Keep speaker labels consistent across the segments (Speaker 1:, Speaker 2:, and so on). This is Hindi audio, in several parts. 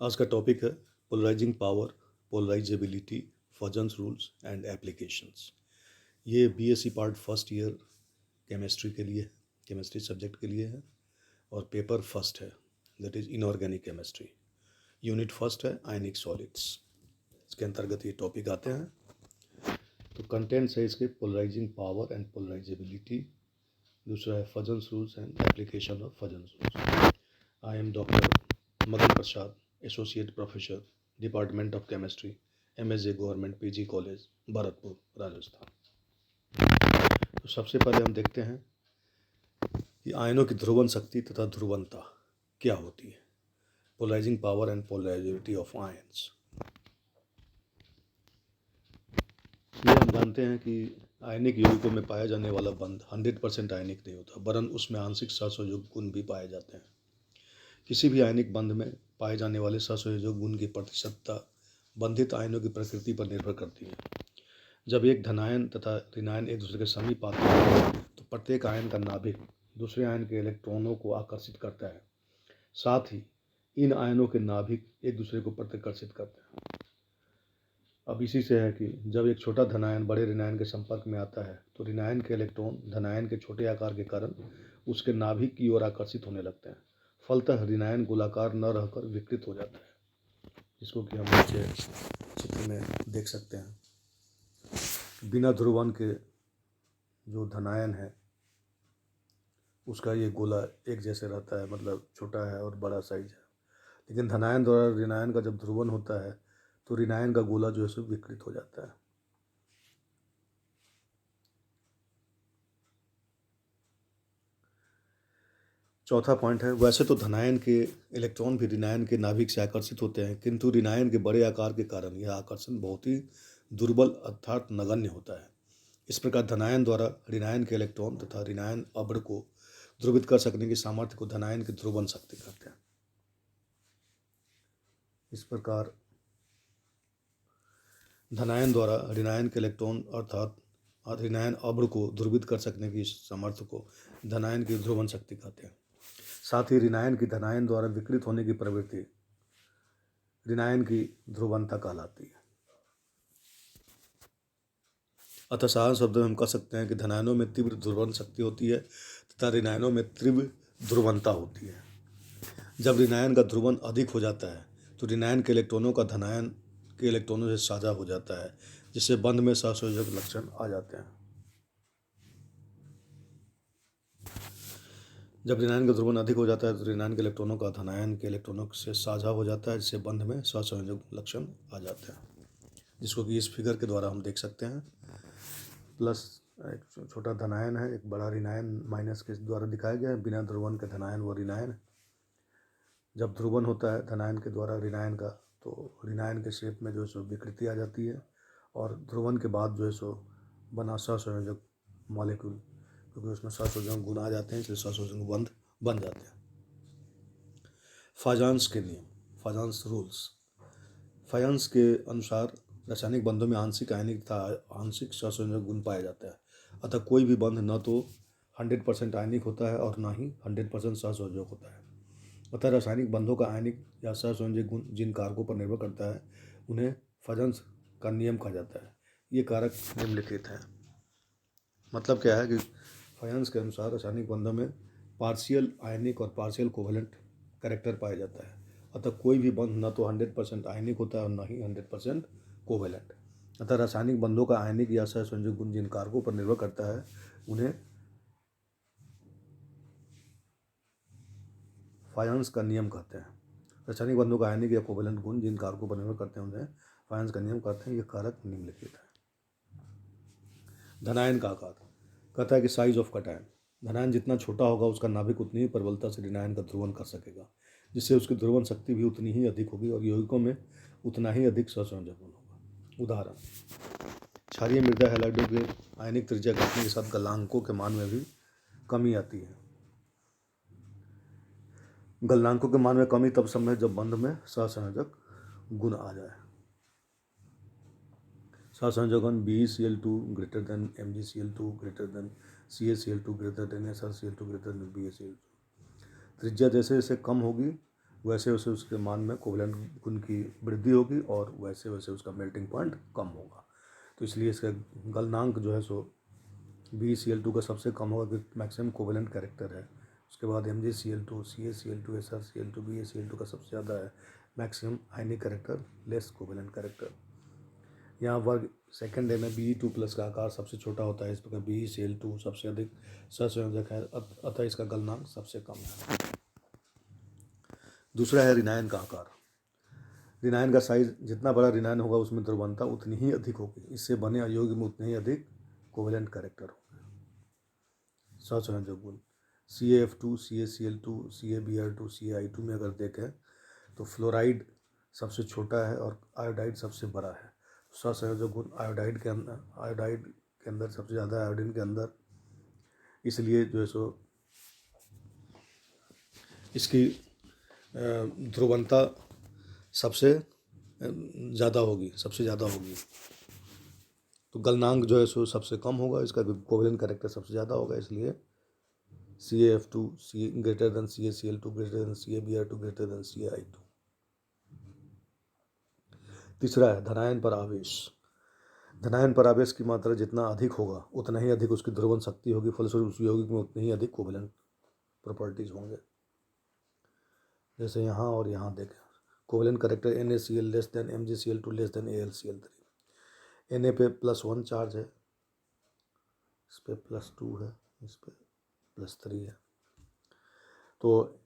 Speaker 1: आज का टॉपिक है polarising power, polarisability, Fajans rules and applications. ये BSc part first year chemistry के लिए, केमिस्ट्री सब्जेक्ट के लिए है और पेपर फर्स्ट है, that is inorganic chemistry. Unit first है आयनिक सॉलिड्स। इसके अंतर्गत ये टॉपिक आते हैं। तो कंटेंट्स है इसके पोलराइजिंग पावर एंड पोलराइजेबिलिटी, दूसरा है Fajans rules and application of Fajans rules. I am doctor Madan Prasad, associate professor, department of chemistry, MSJ government PG college, Bharatpur, Rajasthan. तो सबसे पहले हम देखते हैं कि आयनों की ध्रुवन शक्ति तथा ध्रुवनता क्या होती है। Polarising power and polarisability of ions. ये हम जानते हैं कि आयनिक यौगिकों में पाया जाने वाला बंध 100% आयनिक नहीं होता, वरन उसमें आंशिक सहसंयोजक गुण भी पाए जाते हैं। किसी भी आयनिक बंध में पाए जाने वाले सहसंयोजक गुण की प्रतिशतता बंधित आयनों की प्रकृति पर निर्भर करती है। जब एक धनायन तथा ऋणायन एक दूसरे के समीप आते हैं तो प्रत्येक आयन का नाभिक दूसरे आयन के इलेक्ट्रॉनों को आकर्षित करता है। साथ ही इन आयनों के नाभिक एक दूसरे को प्रतिकर्षित करते हैं। अब इसी से है कि जब एक छोटा धनायन बड़े ऋणायन के संपर्क में आता है तो ऋणायन के इलेक्ट्रॉन धनायन के छोटे आकार के कारण उसके नाभिक की ओर आकर्षित होने लगते हैं। फलतः ऋणायन गोलाकार न रहकर विकृत हो जाता है, जिसको कि हम नीचे चित्र में देख सकते हैं। बिना ध्रुवन के जो धनायन है उसका ये गोला एक जैसे रहता है, मतलब छोटा है और बड़ा साइज है। लेकिन धनायन द्वारा ऋणायन का जब ध्रुवन होता है तो ऋणायन का गोला जो है सो विकृत हो जाता है। चौथा पॉइंट है, वैसे तो धनायन के इलेक्ट्रॉन भी ऋणायन के नाभिक से आकर्षित होते हैं, किंतु ऋणायन के बड़े आकार के कारण यह आकर्षण बहुत ही दुर्बल अर्थात नगण्य होता है। इस प्रकार धनायन द्वारा ऋणायन के इलेक्ट्रॉन तथा ऋणायन अभ्र को ध्रुवित कर सकने की सामर्थ्य को धनायन की ध्रुवन शक्ति कहते हैं। इस प्रकार धनायन द्वारा ऋणायन के इलेक्ट्रॉन अर्थात ऋणायन अभ्र को ध्रुवित कर सकने की सामर्थ्य को धनायन की ध्रुवन शक्ति कहते हैं। साथ ही ऋणायन की धनायन द्वारा विकृत होने की प्रवृत्ति ऋणायन की ध्रुवनता कहलाती है। अतः साधारण शब्दों में हम कह सकते हैं कि धनायनों में तीव्र ध्रुवन शक्ति होती है तथा ऋणायनों में तीव्र ध्रुवनता होती है। जब ऋणायन का ध्रुवन अधिक हो जाता है तो ऋणायन के इलेक्ट्रॉनों का धनायन के इलेक्ट्रॉनों से साझा हो जाता है, जिससे बंध में सहसंयोजक लक्षण आ जाते हैं। जब ऋणायन का ध्रुवन अधिक हो जाता है तो ऋणायन के इलेक्ट्रॉनों का धनायन के इलेक्ट्रॉनों से साझा हो जाता है, जिससे बंध में सहसंयोजक लक्षण आ जाते हैं, जिसको कि इस फिगर के द्वारा हम देख सकते हैं। प्लस एक छोटा धनायन है, एक बड़ा ऋणायन माइनस के द्वारा दिखाया गया है। बिना ध्रुवन के धनायन व ऋणायन, जब ध्रुवन होता है धनायन के द्वारा ऋणायन का तो ऋणायन के शेप में जो है सो विकृति आ जाती है, और ध्रुवन के बाद जो है सो बना सहसंयोजक मॉलिक्यूल, क्योंकि उसमें सहसंयोजक गुण आ जाते हैं, इसलिए सहसंयोजक बंध बन जाते हैं। फाजान्स के नियम, फाजान्स रूल्स। फाजान्स के अनुसार रासायनिक बंधों में आंशिक आयनिक तथा आंशिक सहसंयोजक गुण पाया जाता है। अतः कोई भी बंध न तो 100% आयनिक होता है और न ही 100% सहसंयोजक होता है। अतः रासायनिक बंधों का आयनिक या सहसंयोजक गुण जिन कारकों पर निर्भर करता है उन्हें फाजान्स का नियम कहा जाता है। ये कारक निम्नलिखित हैं। मतलब क्या है कि फाजान्स के अनुसार रासायनिक बंधों में पार्शियल आयनिक और पार्शियल कोवेलेंट कैरेक्टर पाया जाता है। अतः कोई भी बंध न तो 100% आयनिक होता है और न ही 100% कोवेलेंट। अतः रासायनिक बंधों का आयनिक या सहसंयोजक गुण जिन कारकों पर निर्भर करता है उन्हें फाजान्स का नियम कहते हैं। रासायनिक बंधों का आयनिक या कोवेलेंट गुण जिन कारकों पर निर्भर करते हैं उन्हें फाजान्स का नियम कहते हैं। ये कारक निम्नलिखित है। धनायन का आकार कहता है कि साइज ऑफ कटायन, धनायन जितना छोटा होगा उसका नाभिक उतनी ही प्रबलता से ऋणायन का ध्रुवन कर सकेगा, जिससे उसकी ध्रुवन शक्ति भी उतनी ही अधिक होगी और यौगिकों में उतना ही अधिक सहसंयोजक गुण होगा। उदाहरण, क्षारीय मृदा हैलाइडों के आयनिक त्रिज्या घटने के साथ गलनांकों के मान में भी कमी आती है। गलनांकों के मान में कमी तब संभव है जब बंध में सहसंयोजक गुण आ जाए। सहसंयोजक BeCl2 greater than MgCl2 greater than CaCl2 greater than SrCl2 greater than BaCl2। त्रिज्या जैसे जैसे कम होगी वैसे वैसे उसके मान में कोवलेंट गुण की वृद्धि होगी और वैसे वैसे उसका मेल्टिंग पॉइंट कम होगा। तो इसलिए इसका गलनांक जो है सो BeCl2 का सबसे कम होगा क्योंकि मैक्सिमम कोवलेंट कैरेक्टर है। उसके बाद MgCl2, CaCl2, SrCl2, BaCl2 का सबसे ज़्यादा है मैक्सिमम आयनिक कैरेक्टर, लेस कोवलेंट कैरेक्टर। यहाँ वर्ग सेकंड है में Be2+ का आकार सबसे छोटा होता है, इस प्रकार BeCl2 सबसे अधिक सहसंयोजक है, अतः इसका गलनांक सबसे कम है। दूसरा है ऋणायन का आकार। ऋणायन का साइज जितना बड़ा ऋणायन होगा उसमें द्रव्यता उतनी ही अधिक होगी, इससे बने अयोग्य में उतने ही अधिक कोवलेंट कैरेक्टर होंगे। सहसंयोजक गुण CaF2, CaCl2, CaBr2, CaI2 में अगर देखें तो फ्लोराइड सबसे छोटा है और आयोडाइड सबसे बड़ा है। सहसंयोजक गुण आयोडाइड के अंदर सबसे ज़्यादा है, आयोडीन के अंदर, इसलिए जो है सो इसकी ध्रुवणता सबसे ज़्यादा होगी। तो गलनांक जो है सो सबसे कम होगा, इसका कोवलेंट कैरेक्टर सबसे ज़्यादा होगा, इसलिए CaF2 greater than CaCl2 greater than CaBr2 greater than CaI2। तीसरा है धनायन पर आवेश। धनायन पर आवेश की मात्रा जितना अधिक होगा उतना ही अधिक उसकी ध्रुवण शक्ति होगी, फलस्वरूप उस यौगिक में उतनी ही अधिक कोवलेंट प्रॉपर्टीज होंगे। जैसे यहाँ और यहाँ देखें, covalent character NaCl less than MgCl2 less than AlCl3। Na पे +1 चार्ज है, इस पे +2 है, इस पे +3 है। तो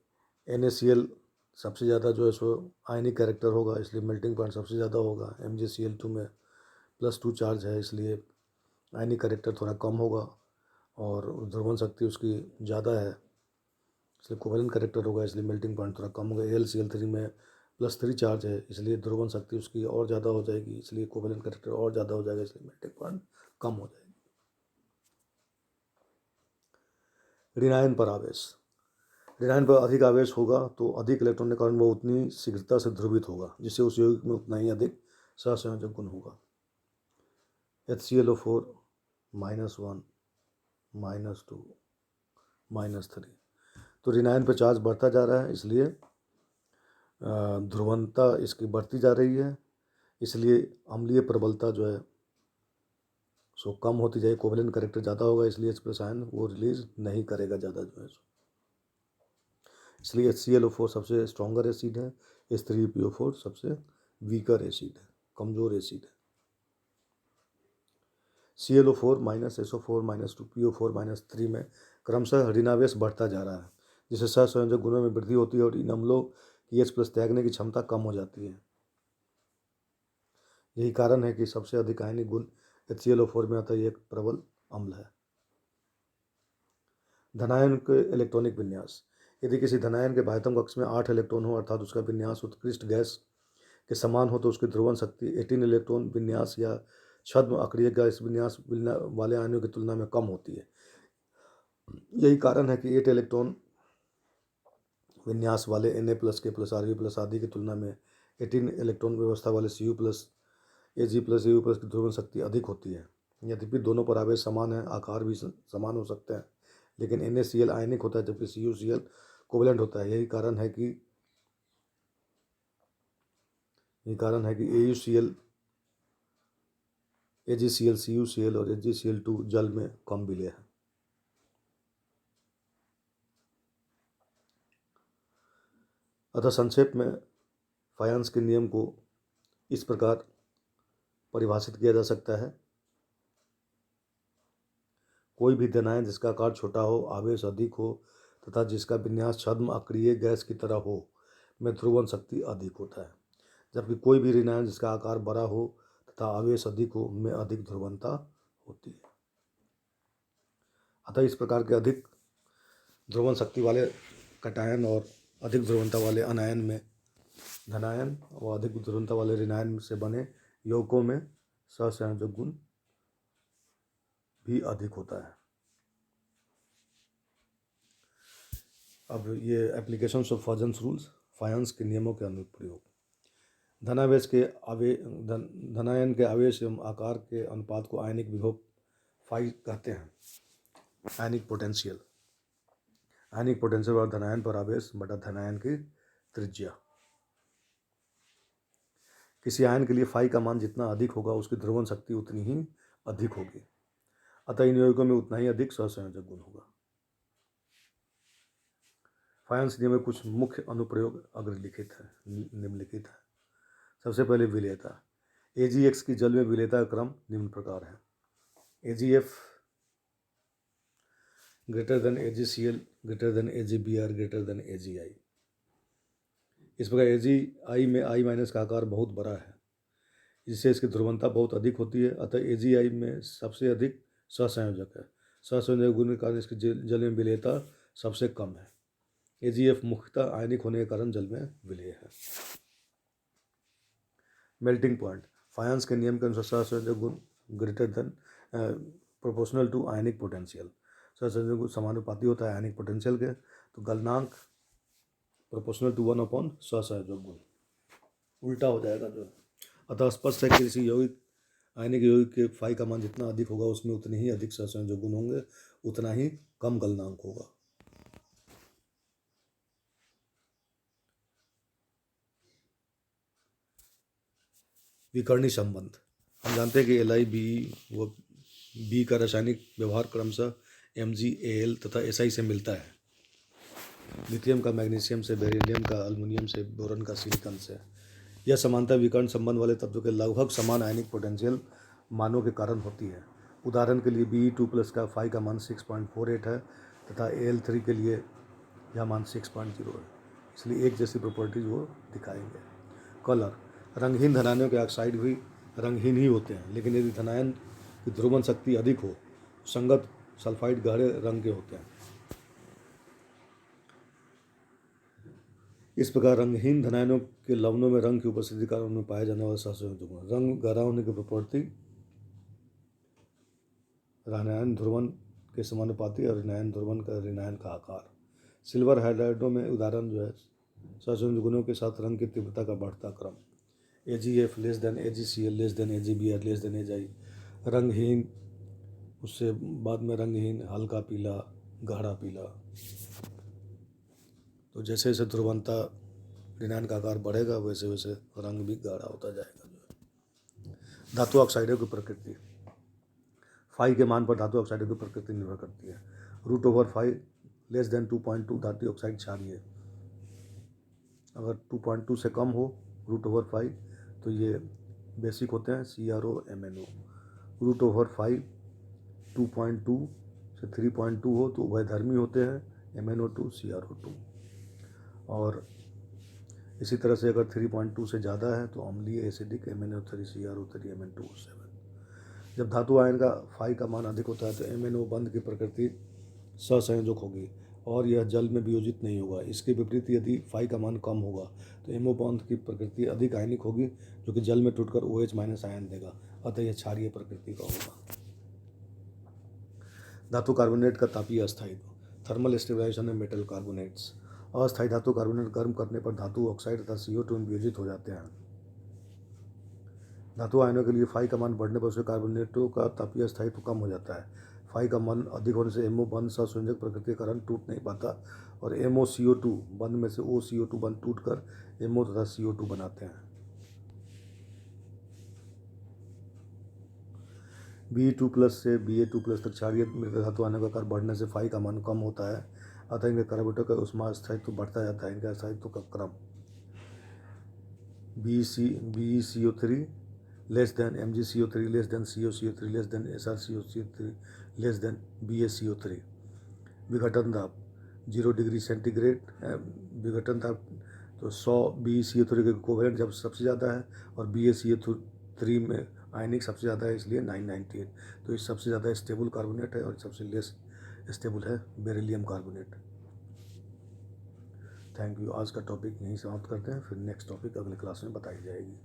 Speaker 1: NaCl सबसे ज़्यादा जो है सो आयनिक कैरेक्टर होगा, इसलिए मेल्टिंग पॉइंट सबसे ज़्यादा होगा। MgCl2 में +2 चार्ज है, इसलिए आयनिक कैरेक्टर थोड़ा कम होगा और ध्रुवण शक्ति उसकी ज़्यादा है, इसलिए कोवलेंट कैरेक्टर होगा, इसलिए मेल्टिंग पॉइंट थोड़ा कम होगा। AlCl3 में +3 चार्ज है, इसलिए ध्रुवण शक्ति उसकी और ज़्यादा हो जाएगी, इसलिए कोवलेंट कैरेक्टर और ज़्यादा हो जाएगा, इसलिए मेल्टिंग पॉइंट कम हो जाएगी। ऋणायन पर आवेश। ऋणायन पर अधिक आवेश होगा तो अधिक इलेक्ट्रॉन के कारण वो उतनी शीघ्रता से ध्रुवित होगा, जिससे उस यौगिक में उतना ही अधिक सहसंयोजक गुण होगा। HClO4 -1 -2 -3। तो ऋणायन पर चार्ज बढ़ता जा रहा है, इसलिए ध्रुवणता इसकी बढ़ती जा रही है, इसलिए अम्लीय प्रबलता जो है सो कम होती जाएगी, कोवलेंट कैरेक्टर ज़्यादा होगा, इसलिए H+ आयन वो रिलीज नहीं करेगा ज़्यादा जो है सो, इसलिए HClO4 सबसे स्ट्रॉन्गर एसिड है, H3PO4 सबसे वीकर एसिड है, कमज़ोर एसिड है। ClO4 -SO4 -2PO4 -3 में क्रमशः ऋणावेश बढ़ता जा रहा है, जिससे सहसंयोजक गुणों में वृद्धि होती है और इन अम्लों की H+ त्यागने की क्षमता कम हो जाती है। यही कारण है कि सबसे अधिक आयनिक गुण HClO4 में आता है, एक प्रबल अम्ल है। धनायन के इलेक्ट्रॉनिक विन्यास। यदि किसी धनायन के बाह्यतम कक्ष में 8 इलेक्ट्रॉन हो अर्थात उसका विन्यास उत्कृष्ट गैस के समान हो तो उसकी ध्रुवण शक्ति 18 इलेक्ट्रॉन विन्यास या छद्म अक्रिय गैस विन्यास वाले आयनों की तुलना में कम होती है। यही कारण है कि 8 इलेक्ट्रॉन विन्यास वाले Na+, K+, Rb+ आदि की तुलना में 18 इलेक्ट्रॉन व्यवस्था वाले Cu+, Ag+, Au+ की ध्रुवण शक्ति अधिक होती है। यद्यपि दोनों पर आवेश समान है, आकार भी समान हो सकते हैं, लेकिन NaCl आयनिक होता है जबकि CuCl कोवलेंट होता है। यही कारण है कि AuCl, AgCl, CuCl और AgCl2 जल में कम विलेय है। अतः संक्षेप में फायंस के नियम को इस प्रकार परिभाषित किया जा सकता है, कोई भी धनायन जिसका आकार छोटा हो, आवेश अधिक हो तथा जिसका विन्यास छद्म अक्रिय गैस की तरह हो में ध्रुवण शक्ति अधिक होता है, जबकि कोई भी ऋणायन जिसका आकार बड़ा हो तथा आवेश अधिक हो में अधिक ध्रुवणता होती है। अतः इस प्रकार के अधिक ध्रुवण शक्ति वाले कटायन और अधिक ध्रुवणता वाले अनायन में धनायन और अधिक ध्रुवणता वाले ऋणायन से बने यौगिकों में सहसंयोजक गुण भी अधिक होता है। अब ये एप्लीकेशंस ऑफ फाजन्स रूल्स, फायंस के नियमों के अनुप्रयोग। धनायन के आवेश एवं आकार के अनुपात को आयनिक विभव फाई कहते हैं। आयनिक पोटेंशियल और धनायन पर आवेश बटा धनायन की त्रिज्या। किसी आयन के लिए फाई का मान जितना अधिक होगा उसकी ध्रुवण शक्ति उतनी ही अधिक होगी, अतः इन यौगिकों में उतना ही अधिक सहसंयोजक गुण होगा। फायंस नियम में कुछ मुख्य अनुप्रयोग अग्रलिखित है, निम्नलिखित है। सबसे पहले विलेयता। AgX की जल में विलेयता का क्रम निम्न प्रकार है: AgF greater than AgCl greater than AgBr greater than AgI। इस प्रकार AgI में I माइनस का आकार बहुत बड़ा है, जिससे इसकी ध्रुवणता बहुत अधिक होती है, अतः AgI में सबसे अधिक सहसंयोजक है। सहसंयोजक गुण के कारण इसकी जल में विलेयता सबसे कम है। AgF मुख्यतः आयनिक होने के कारण जल में विलेय है। Melting point. फायंस के नियम के अनुसार सहसंयोजक गुण ग्रेटर देन प्रोपोर्शनल टू आयनिक पोटेंशियल। सहसंयोजक गुण समानुपाती होता है आयनिक पोटेंशियल के, तो गलनांक प्रोपोर्शनल टू 1 सहसंयोजक गुण, उल्टा हो जाएगा जो। अतः स्पष्ट है कि किसी यौगिक आयनिक यौगिक के फाई का मान जितना अधिक होगा उसमें उतने ही अधिक सहसंयोजक गुण होंगे, उतना ही कम गलनांक होगा। विकर्णी संबंध। हम जानते हैं कि LiBe व बी का रासायनिक व्यवहार क्रमशः MgAl तथा Si से मिलता है। लिथियम का मैग्नीशियम से, बेरिलियम का अल्युमिनियम से, बोरॉन का सिलिकॉन से। यह समानता विकर्ण संबंध वाले तत्वों के लगभग समान आयनिक पोटेंशियल मानों के कारण होती है। उदाहरण के लिए Be2+ का फाई का मान 6.48 है तथा Al3 के लिए यह मान 6.0 है, इसलिए एक जैसी प्रॉपर्टीज वो दिखाएंगे। कलर। रंगहीन धनायनों के ऑक्साइड भी रंगहीन ही होते हैं, लेकिन यदि धनायन की ध्रुवण शक्ति अधिक हो, संगत सल्फाइड गहरे रंग के होते हैं। इस प्रकार रंगहीन धनायनों के लवणों में रंग की उपस्थिति के कारण उनमें पाए जाने वाले सहसंयोजक गुण। रंग गहरा होने की प्रॉपर्टी ऋणायन ध्रुवण के समानुपाती और ऋणायन ध्रुवण का ऋणायन का आकार। सिल्वर हाइड्राइडों में उदाहरण जो है सहसंयोजक गुणों के साथ रंग की तीव्रता का बढ़ता क्रम। AgF less than AgCl less than AgBr less than AgI। रंगहीन, उससे बाद में रंगहीन, हल्का पीला, गाढ़ा पीला। तो जैसे जैसे ध्रुवणता ऋणायन का आकार बढ़ेगा वैसे वैसे रंग भी गाढ़ा होता जाएगा। धातु ऑक्साइडों की प्रकृति। फाई के मान पर धातु ऑक्साइडों की प्रकृति निर्भर करती है। √5 लेस देन 2.2 धातु ऑक्साइड क्षारीय। अगर 2.2 से कम हो √5 तो ये बेसिक होते हैं, CrO MnO। √5 2.2 से 3.2 हो तो उभयधर्मी होते हैं, MnO2 CrO2। और इसी तरह से अगर 3.2 से ज़्यादा है तो अम्लीय एसिडिक MnO3 CrO3 Mn2O7। जब धातु आयन का फाई का मान अधिक होता है तो MnO बंध की प्रकृति सहसंयोजक होगी और यह जल में वियोजित नहीं होगा। इसके विपरीत यदि फाई का मान कम होगा तो MO बंध की प्रकृति अधिक आयनिक होगी, जो कि जल में टूटकर OH- आयन देगा, अतः यह क्षारीय प्रकृति का होगा। धातु कार्बोनेट का तापीय अस्थायित्व। Thermal stabilisation of metal carbonates. अस्थायी धातु कार्बोनेट गर्म करने पर धातु ऑक्साइड तथा CO2 में वियोजित हो जाते हैं। धातु आयनों के लिए फाई का मान बढ़ने पर उसके कार्बोनेटों का तापीय स्थायित्व कम हो जाता है। फाई का मान अधिक होने से MO बंध सहसंयोजक प्रकृति के कारण टूट नहीं पाता और MoCO2 बंध में से OCO2 बंध टूटकर MO तथा CO2 बनाते हैं। Be2+ से Ba2+ तक क्षारीय मिश्रित धातु आयनों का आकार बढ़ने से फाई का मान कम होता है, अतः इनके कार्बोनेटों का ऊष्मा स्थायित्व बढ़ता जाता है। इनके स्थायित्व का क्रम BeCO3 less than MgCO3 less than CoCO3 less than SrCO3 less than BaCO3। विघटन दाब 0 डिग्री सेंटीग्रेड। विघटन दाब तो 100 BeCO3 के कोवेलेंट जब सबसे ज़्यादा है और BaCO3 में आयनिक सबसे ज़्यादा है, इसलिए 998। तो ये सबसे ज़्यादा स्टेबल कार्बोनेट है और सबसे लेस स्टेबल है बेरिलियम कार्बोनेट। Thank you. आज का टॉपिक यहीं समाप्त करते हैं, फिर नेक्स्ट टॉपिक अगले क्लास में बताई जाएगी।